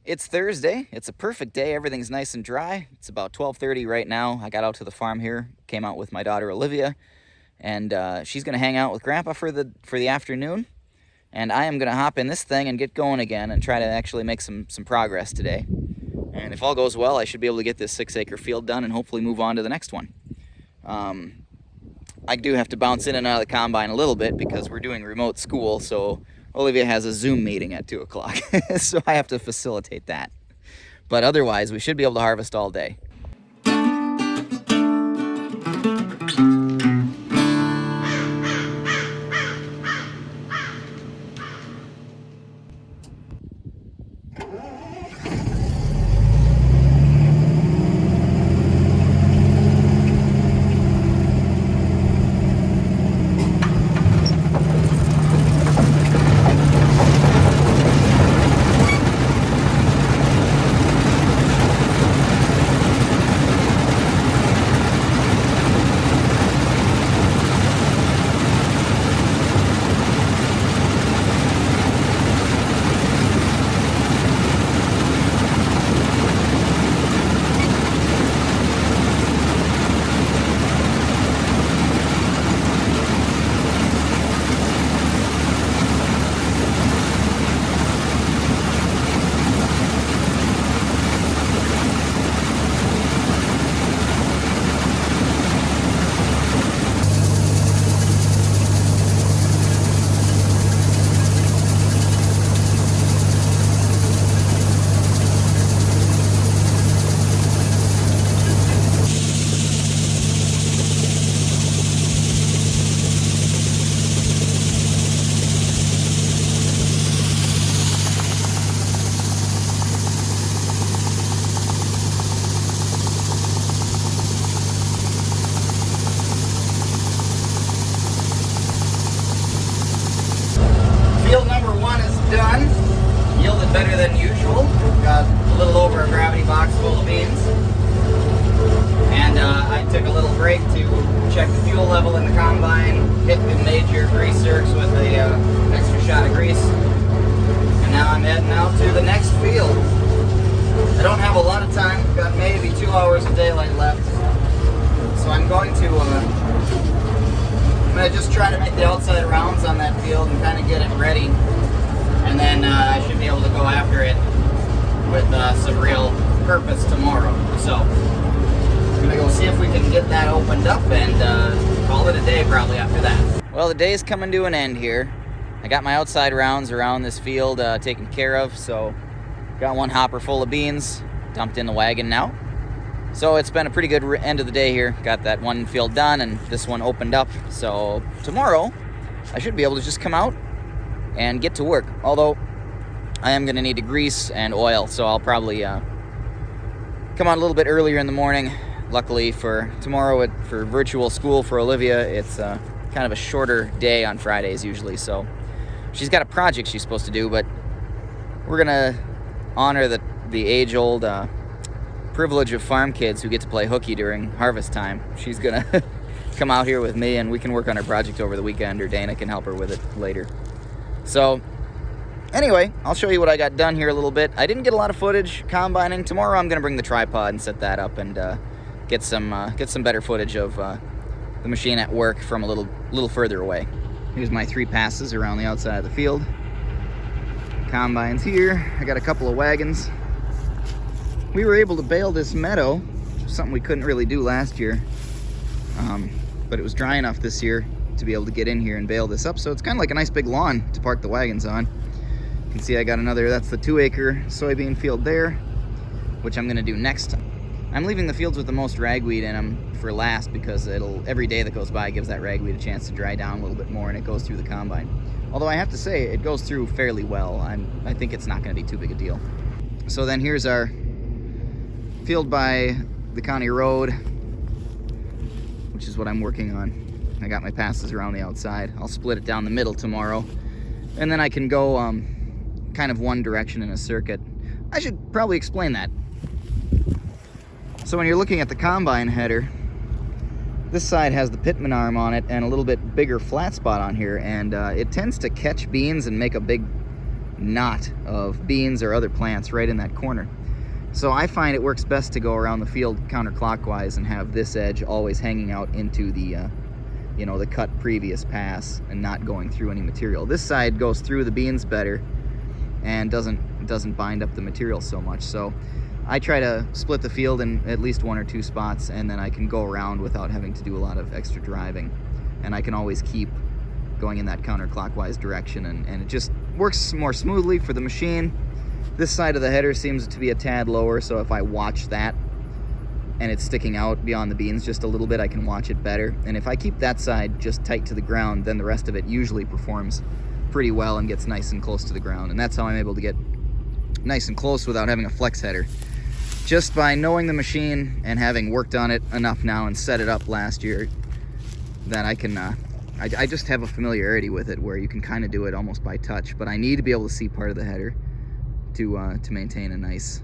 It's Thursday. It's a perfect day. Everything's nice and dry. It's about 12:30 right now. I got out to the farm here, came out with my daughter Olivia, and she's going to hang out with Grandpa for the afternoon. And I am going to hop in this thing and get going again and try to actually make some progress today. And if all goes well, I should be able to get this 6-acre field done and hopefully move on to the next one. I do have to bounce in and out of the combine a little bit because we're doing remote school, so Olivia has a Zoom meeting at 2 o'clock, so I have to facilitate that. But otherwise, we should be able to harvest all day. Field number 1 is done. Yielded better than usual. Got a little over a gravity box full of beans. And I took a little break to check the fuel level in the combine, hit the major grease zerks with an extra shot of grease. And now I'm heading out to the next field. I don't have a lot of time. Got maybe 2 hours of daylight left. So I'm going to just try to make the outside rounds on that field and kind of get it ready, and then I should be able to go after it with some real purpose tomorrow. So I'm gonna go see if we can get that opened up and call it a day probably after that. Well, the day's coming to an end here. I got my outside rounds around this field taken care of, so got one hopper full of beans dumped in the wagon now. So it's been a pretty good end of the day here. Got that one field done and this one opened up. So tomorrow I should be able to just come out and get to work. Although I am going to need to grease and oil, so I'll probably come out a little bit earlier in the morning. Luckily for tomorrow for virtual school for Olivia, it's kind of a shorter day on Fridays usually. So she's got a project she's supposed to do, but we're going to honor the age-old privilege of farm kids who get to play hooky during harvest time. She's gonna come out here with me and we can work on her project over the weekend, or Dana can help her with it later. So anyway, I'll show you what I got done here a little bit. I didn't get a lot of footage combining. Tomorrow I'm gonna bring the tripod and set that up and get some better footage of the machine at work from a little further away. Here's my 3 passes around the outside of the field. Combines here. I got a couple of wagons. We were able to bale this meadow, which is something we couldn't really do last year, but it was dry enough this year to be able to get in here and bale this up, so it's kind of like a nice big lawn to park the wagons on. You can see I got that's the 2-acre soybean field there, which I'm going to do next. I'm leaving the fields with the most ragweed in them for last because every day that goes by gives that ragweed a chance to dry down a little bit more and it goes through the combine. Although I have to say, it goes through fairly well. I think it's not going to be too big a deal. So then here's our field by the county road, which is what I'm working on. I got my passes around the outside. I'll split it down the middle tomorrow, and then I can go kind of one direction in a circuit. I should probably explain that. So when you're looking at the combine header, this side has the pitman arm on it and a little bit bigger flat spot on here, and it tends to catch beans and make a big knot of beans or other plants right in that corner. So I find it works best to go around the field counterclockwise and have this edge always hanging out into the you know, the cut previous pass and not going through any material. This side goes through the beans better and doesn't bind up the material so much. So I try to split the field in at least 1 or 2 spots, and then I can go around without having to do a lot of extra driving. And I can always keep going in that counterclockwise direction, and it just works more smoothly for the machine. This side of the header seems to be a tad lower, so if I watch that and it's sticking out beyond the beans just a little bit, I can watch it better. And if I keep that side just tight to the ground, then the rest of it usually performs pretty well and gets nice and close to the ground. And that's how I'm able to get nice and close without having a flex header. Just by knowing the machine and having worked on it enough now and set it up last year, that I can, I just have a familiarity with it where you can kind of do it almost by touch, but I need to be able to see part of the header to maintain a nice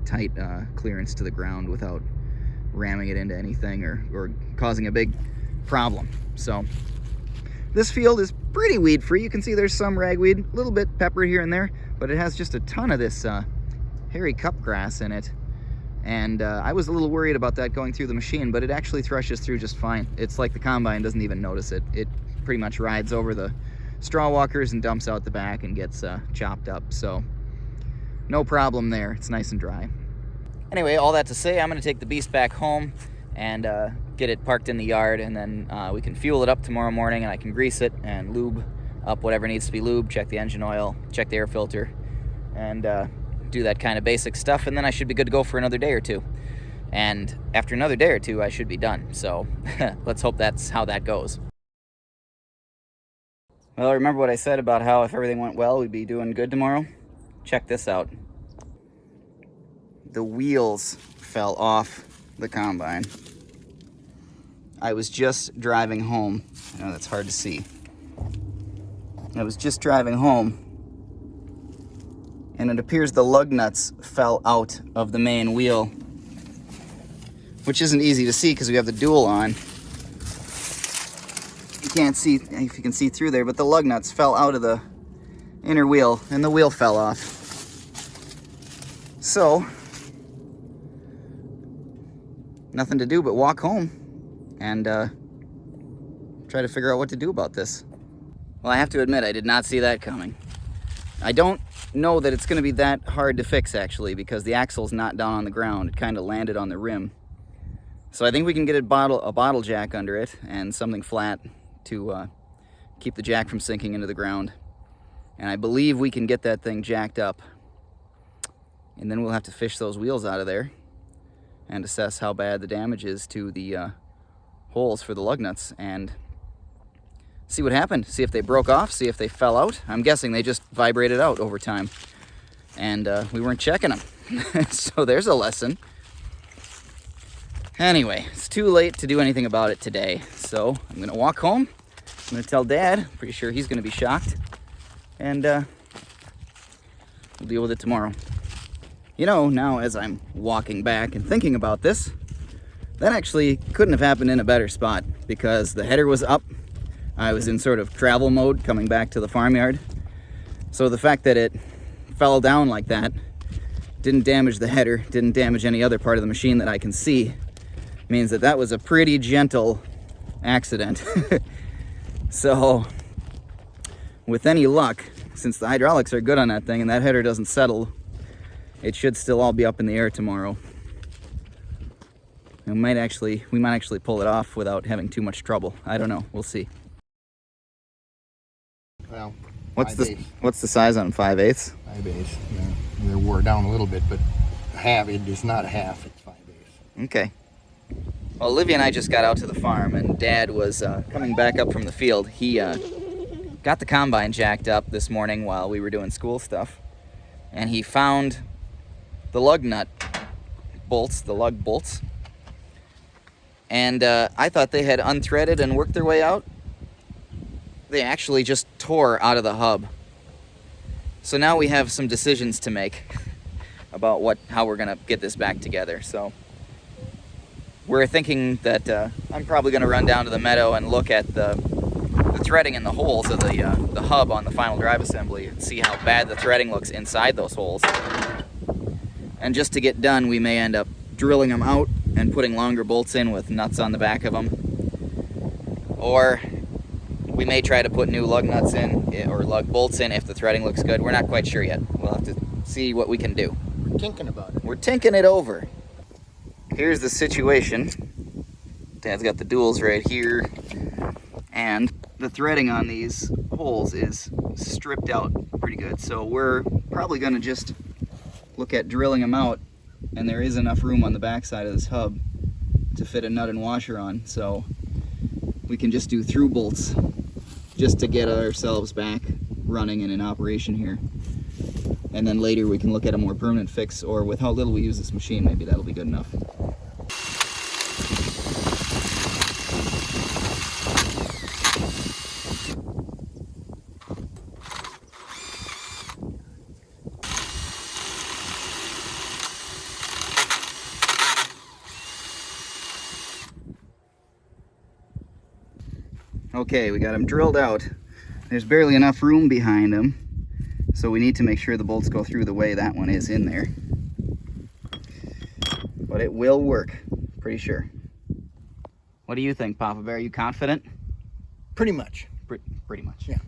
tight clearance to the ground without ramming it into anything or causing a big problem. So this field is pretty weed free. You can see there's some ragweed, a little bit pepper here and there, but it has just a ton of this hairy cup grass in it. And I was a little worried about that going through the machine, but it actually threshes through just fine. It's like the combine doesn't even notice it. It pretty much rides over the straw walkers and dumps out the back and gets chopped up. So no problem there. It's nice and dry. Anyway, all that to say, I'm going to take the beast back home and get it parked in the yard, and then we can fuel it up tomorrow morning, and I can grease it and lube up whatever needs to be lubed, check the engine oil, check the air filter, and do that kind of basic stuff, and then I should be good to go for another day or two. And after another day or two, I should be done. So let's hope that's how that goes. Well, remember what I said about how if everything went well, we'd be doing good tomorrow? Check this out. The wheels fell off the combine. I was just driving home. I know that's hard to see. I was just driving home, and it appears the lug nuts fell out of the main wheel, which isn't easy to see because we have the dual on. You can't see if you can see through there, but the lug nuts fell out of the inner wheel and the wheel fell off. So nothing to do but walk home and try to figure out what to do about this. Well, I have to admit, I did not see that coming. I don't know that it's going to be that hard to fix, actually, because the axle's not down on the ground. It kind of landed on the rim. So I think we can get a bottle jack under it and something flat to keep the jack from sinking into the ground. And I believe we can get that thing jacked up. And then we'll have to fish those wheels out of there and assess how bad the damage is to the holes for the lug nuts and see what happened. See if they broke off, see if they fell out. I'm guessing they just vibrated out over time and we weren't checking them. So there's a lesson. Anyway, it's too late to do anything about it today. So I'm gonna walk home. I'm gonna tell Dad, pretty sure he's gonna be shocked, and we'll deal with it tomorrow. You know, now as I'm walking back and thinking about this, that actually couldn't have happened in a better spot because the header was up. I was in sort of travel mode coming back to the farmyard. So the fact that it fell down like that didn't damage the header, didn't damage any other part of the machine that I can see, means that that was a pretty gentle accident. So with any luck, since the hydraulics are good on that thing and that header doesn't settle, it should still all be up in the air tomorrow. We might actually pull it off without having too much trouble. I don't know. We'll see. Well, what's the size on 5/8? 5/8. Yeah, they're wore down a little bit, but half. It is not a half. It's 5/8. Okay. Well, Olivia and I just got out to the farm, and Dad was coming back up from the field. He got the combine jacked up this morning while we were doing school stuff, and he found the lug nut bolts, the lug bolts, and I thought they had unthreaded and worked their way out. They actually just tore out of the hub. So now we have some decisions to make about how we're gonna get this back together. So we're thinking that I'm probably gonna run down to the meadow and look at the the threading in the holes of the hub on the final drive assembly and see how bad the threading looks inside those holes. And just to get done, we may end up drilling them out and putting longer bolts in with nuts on the back of them. Or we may try to put new lug nuts in, or lug bolts in, if the threading looks good. We're not quite sure yet. We'll have to see what we can do. We're thinking about it. We're tinking it over. Here's the situation. Dad's got the duals right here, and the threading on these holes is stripped out pretty good. So we're probably gonna just look at drilling them out, and there is enough room on the back side of this hub to fit a nut and washer on. So we can just do through bolts just to get ourselves back running and in operation here. And then later we can look at a more permanent fix, or with how little we use this machine, maybe that'll be good enough. Okay, we got them drilled out. There's barely enough room behind them, so we need to make sure the bolts go through the way that one is in there. But it will work, pretty sure. What do you think, Papa Bear? Are you confident? Pretty much. Pretty much. Yeah.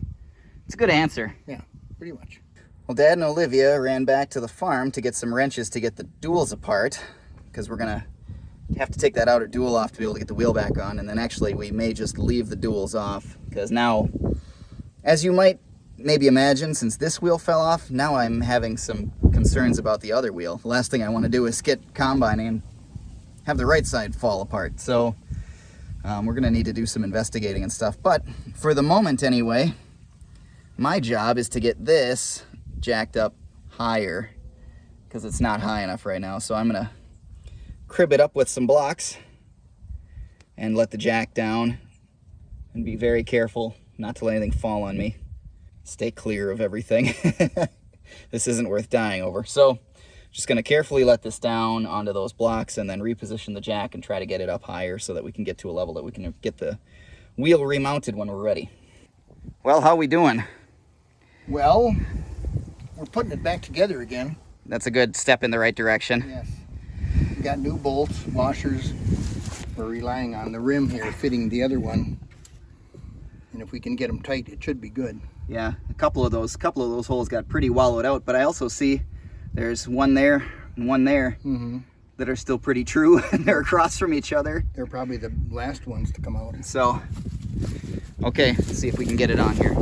It's a good answer. Yeah, pretty much. Well, Dad and Olivia ran back to the farm to get some wrenches to get the duals apart, because we're gonna have to take that outer dual off to be able to get the wheel back on. And then actually we may just leave the duals off, because now, as you might maybe imagine, since this wheel fell off, now I'm having some concerns about the other wheel. The last thing I want to do is get combining and have the right side fall apart. So we're gonna need to do some investigating and stuff. But for the moment anyway, my job is to get this jacked up higher, because it's not high enough right now. So I'm gonna crib it up with some blocks and let the jack down, and be very careful not to let anything fall on me. Stay clear of everything. This isn't worth dying over. So just gonna carefully let this down onto those blocks and then reposition the jack and try to get it up higher so that we can get to a level that we can get the wheel remounted when we're ready. Well, how we doing? Well, we're putting it back together again. That's a good step in the right direction. Yes. We got new bolts, washers. We're relying on the rim here fitting the other one. And if we can get them tight, it should be good. Yeah, a couple of those holes got pretty wallowed out, but I also see there's one there and one there that are still pretty true, and they're across from each other. They're probably the last ones to come out. So, okay, let's see if we can get it on here.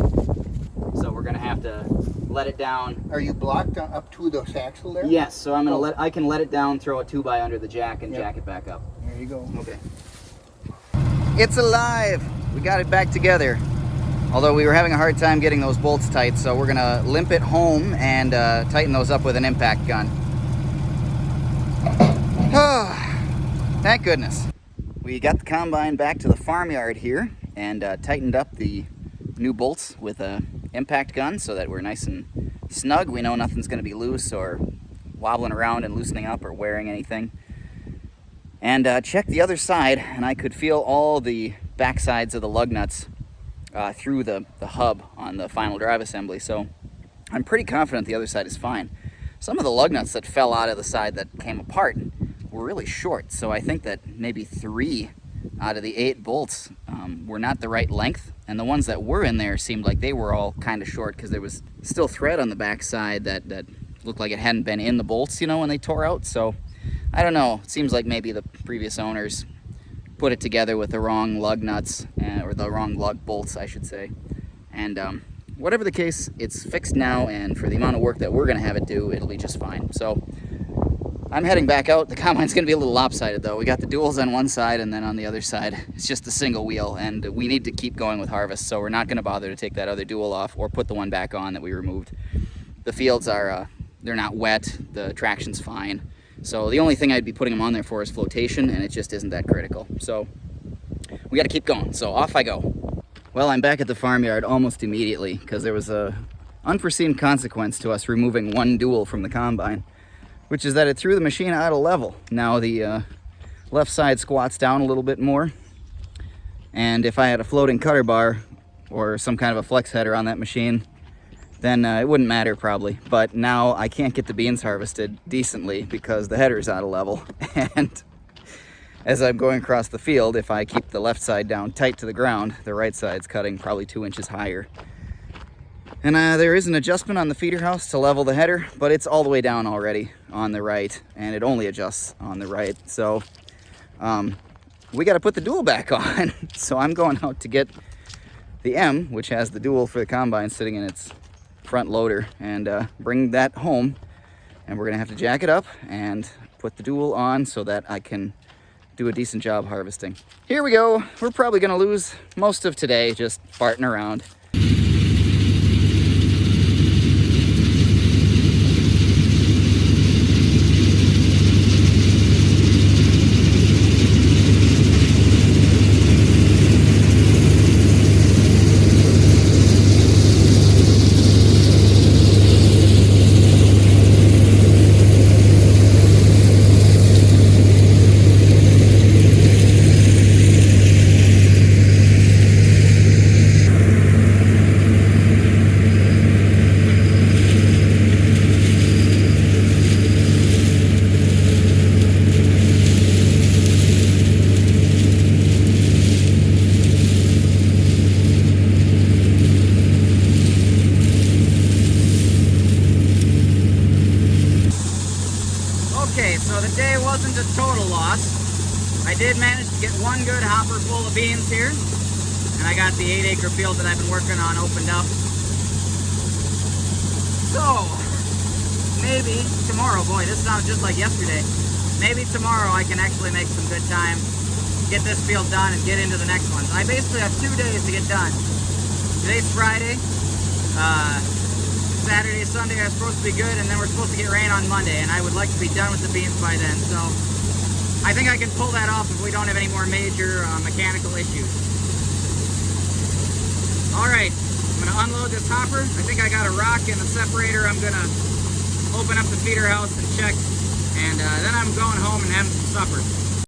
So we're gonna have to let it down. Are you blocked up to the axle there? Yes, so I'm gonna I can let it down, throw a 2x under the jack, and jack it back up. There you go. Okay. It's alive! We got it back together. Although we were having a hard time getting those bolts tight, so we're gonna limp it home and tighten those up with an impact gun. Thank goodness. We got the combine back to the farmyard here and tightened up the new bolts with a impact gun so that we're nice and snug. We know nothing's gonna be loose or wobbling around and loosening up or wearing anything. And checked the other side, and I could feel all the back sides of the lug nuts through the hub on the final drive assembly. So I'm pretty confident the other side is fine. Some of the lug nuts that fell out of the side that came apart were really short, so I think that maybe 3 out of the 8 bolts were not the right length, and the ones that were in there seemed like they were all kind of short, because there was still thread on the back side that looked like it hadn't been in the bolts, you know, when they tore out. So I don't know, it seems like maybe the previous owners put it together with the wrong lug nuts, or the wrong lug bolts, I should say. And whatever the case, it's fixed now, and for the amount of work that we're gonna have it do, it'll be just fine. So I'm heading back out. The combine's gonna be a little lopsided though. We got the duals on one side, and then on the other side, it's just a single wheel, and we need to keep going with harvest, so we're not gonna bother to take that other dual off or put the one back on that we removed. The fields are, they're not wet, the traction's fine. So the only thing I'd be putting them on there for is flotation, and it just isn't that critical. So we gotta keep going, so off I go. Well, I'm back at the farmyard almost immediately, because there was a unforeseen consequence to us removing one dual from the combine, which is that it threw the machine out of level. Now the left side squats down a little bit more, and if I had a floating cutter bar, or some kind of a flex header on that machine, then it wouldn't matter probably. But now I can't get the beans harvested decently because the header's out of level. And as I'm going across the field, if I keep the left side down tight to the ground, the right side's cutting probably 2 inches higher. And there is an adjustment on the feeder house to level the header, but it's all the way down already on the right, and it only adjusts on the right. So we got to put the dual back on. So I'm going out to get the M, which has the dual for the combine sitting in its front loader, and bring that home. And we're gonna have to jack it up and put the dual on so that I can do a decent job harvesting. Here we go. We're probably gonna lose most of today just farting around. Okay, so the day wasn't a total loss. I did manage to get one good hopper full of beans here, and I got the 8-acre field that I've been working on opened up. So, maybe tomorrow, boy, this sounds just like yesterday. Maybe tomorrow I can actually make some good time, get this field done, and get into the next ones. I basically have 2 days to get done. Today's Friday. Saturday, Sunday are supposed to be good, and then we're supposed to get rain on Monday, and I would like to be done with the beans by then. So I think I can pull that off if we don't have any more major mechanical issues. All right, I'm gonna unload this hopper. I think I got a rock in the separator. I'm gonna open up the feeder house and check, and then I'm going home and having some supper.